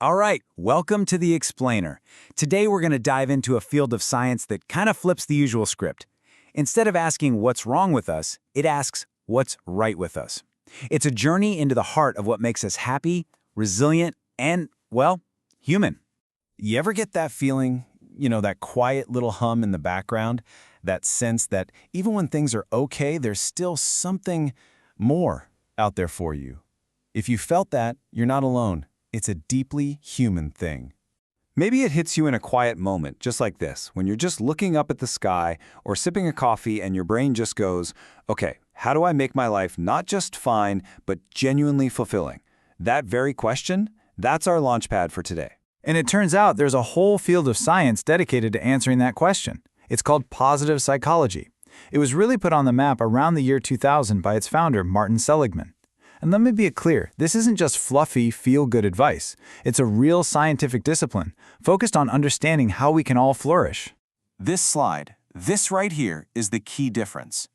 All right, welcome to The Explainer. Today we're going to dive into a field of science that kind of flips the usual script. Instead of asking what's wrong with us, it asks what's right with us. It's a journey into the heart of what makes us happy, resilient, and, well, human. You ever get that feeling, that quiet little hum in the background? That sense that even when things are okay, there's still something more out there for you. If you felt that, you're not alone. It's a deeply human thing. Maybe it hits you in a quiet moment, just like this, when you're just looking up at the sky or sipping a coffee and your brain just goes, okay, how do I make my life not just fine, but genuinely fulfilling? That very question, that's our launchpad for today. And it turns out there's a whole field of science dedicated to answering that question. It's called positive psychology. It was really put on the map around the year 2000 by its founder, Martin Seligman. And let me be clear, this isn't just fluffy, feel-good advice. It's a real scientific discipline, focused on understanding how we can all flourish. This slide, this right here, is the key difference.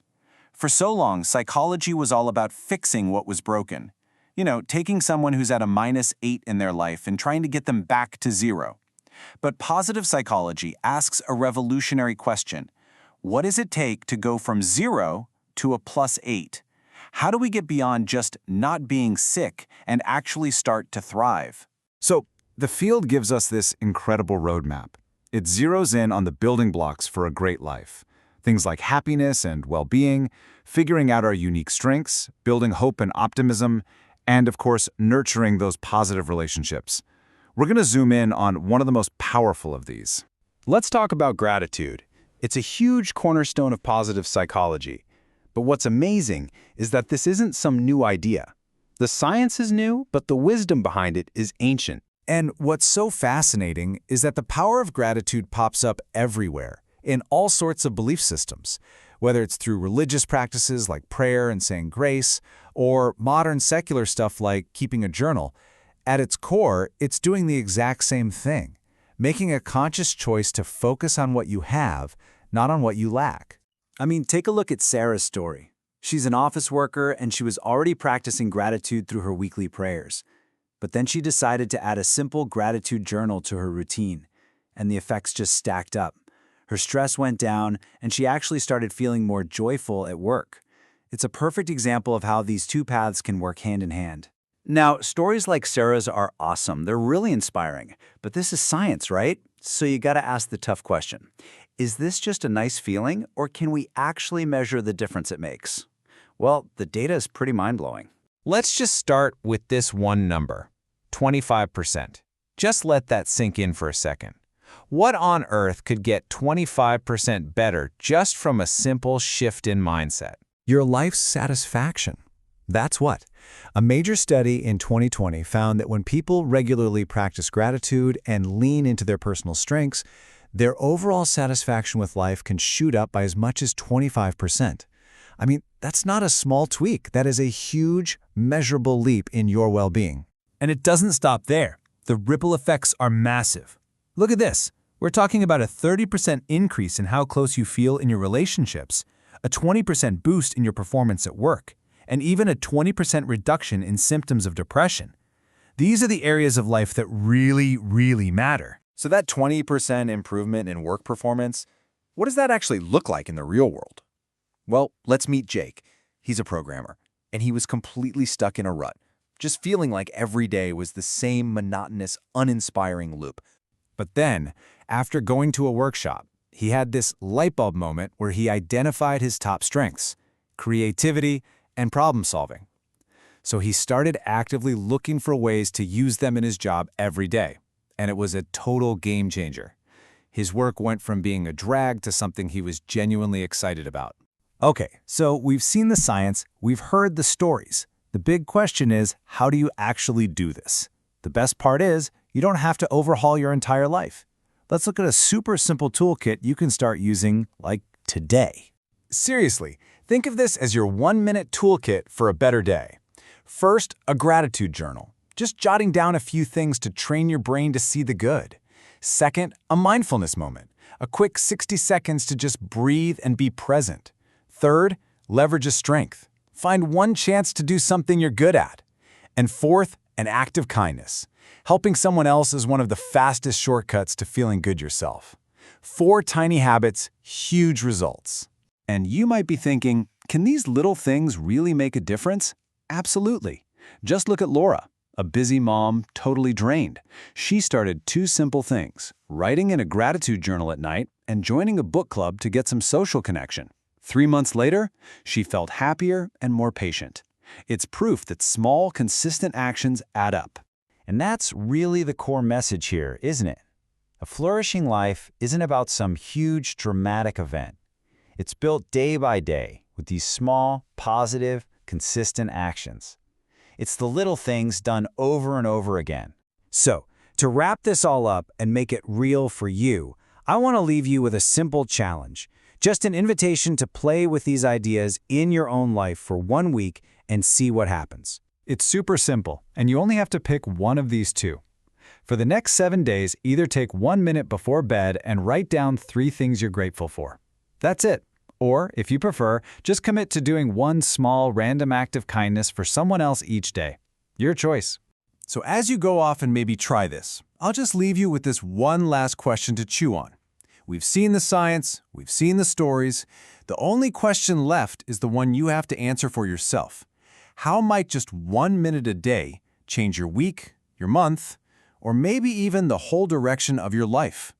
For so long, psychology was all about fixing what was broken. Taking someone who's at a -8 in their life and trying to get them back to 0. But positive psychology asks a revolutionary question. What does it take to go from 0 to a +8? How do we get beyond just not being sick and actually start to thrive? So, the field gives us this incredible roadmap. It zeroes in on the building blocks for a great life. Things like happiness and well-being, figuring out our unique strengths, building hope and optimism, and of course, nurturing those positive relationships. We're going to zoom in on one of the most powerful of these. Let's talk about gratitude. It's a huge cornerstone of positive psychology. But what's amazing is that this isn't some new idea. The science is new, but the wisdom behind it is ancient. And what's so fascinating is that the power of gratitude pops up everywhere, in all sorts of belief systems, whether it's through religious practices like prayer and saying grace, or modern secular stuff like keeping a journal. At its core, it's doing the exact same thing, making a conscious choice to focus on what you have, not on what you lack. I mean, take a look at Sarah's story. She's an office worker and she was already practicing gratitude through her weekly prayers. But then she decided to add a simple gratitude journal to her routine, and the effects just stacked up. Her stress went down, and she actually started feeling more joyful at work. It's a perfect example of how these two paths can work hand in hand. Now, stories like Sarah's are awesome. They're really inspiring. But this is science, right? So you gotta ask the tough question. Is this just a nice feeling, or can we actually measure the difference it makes? Well, the data is pretty mind-blowing. Let's just start with this one number, 25%. Just let that sink in for a second. What on earth could get 25% better just from a simple shift in mindset? Your life's satisfaction. That's what. A major study in 2020 found that when people regularly practice gratitude and lean into their personal strengths, their overall satisfaction with life can shoot up by as much as 25%. I mean, that's not a small tweak. That is a huge, measurable leap in your well-being. And it doesn't stop there. The ripple effects are massive. Look at this. We're talking about a 30% increase in how close you feel in your relationships, a 20% boost in your performance at work, and even a 20% reduction in symptoms of depression. These are the areas of life that really, really matter. So that 20% improvement in work performance, what does that actually look like in the real world? Well, let's meet Jake. He's a programmer, and he was completely stuck in a rut, just feeling like every day was the same monotonous, uninspiring loop. But then, after going to a workshop, he had this light bulb moment where he identified his top strengths: creativity and problem solving. So he started actively looking for ways to use them in his job every day. And it was a total game changer. His work went from being a drag to something he was genuinely excited about. Okay, so we've seen the science, we've heard the stories. The big question is, how do you actually do this? The best part is, you don't have to overhaul your entire life. Let's look at a super simple toolkit you can start using, like, today. Seriously, think of this as your 1-minute toolkit for a better day. First, a gratitude journal. Just jotting down a few things to train your brain to see the good. Second, a mindfulness moment. A quick 60 seconds to just breathe and be present. Third, leverage a strength. Find one chance to do something you're good at. And fourth, An act of kindness. Helping someone else is one of the fastest shortcuts to feeling good yourself. 4 tiny habits, huge results. And you might be thinking, can these little things really make a difference? Absolutely. Just look at Laura, a busy mom, totally drained. She started 2 simple things: writing in a gratitude journal at night and joining a book club to get some social connection. 3 months later, she felt happier and more patient. It's proof that small, consistent actions add up. And that's really the core message here, isn't it? A flourishing life isn't about some huge, dramatic event. It's built day by day with these small, positive, consistent actions. It's the little things done over and over again. So, to wrap this all up and make it real for you, I want to leave you with a simple challenge. Just an invitation to play with these ideas in your own life for 1 week and see what happens. It's super simple, and you only have to pick one of these 2. For the next 7 days, either take 1 minute before bed and write down 3 things you're grateful for. That's it. Or, if you prefer, just commit to doing 1 small, random act of kindness for someone else each day. Your choice. So as you go off and maybe try this, I'll just leave you with this one last question to chew on. We've seen the science, we've seen the stories. The only question left is the one you have to answer for yourself. How might just 1 minute a day change your week, your month, or maybe even the whole direction of your life?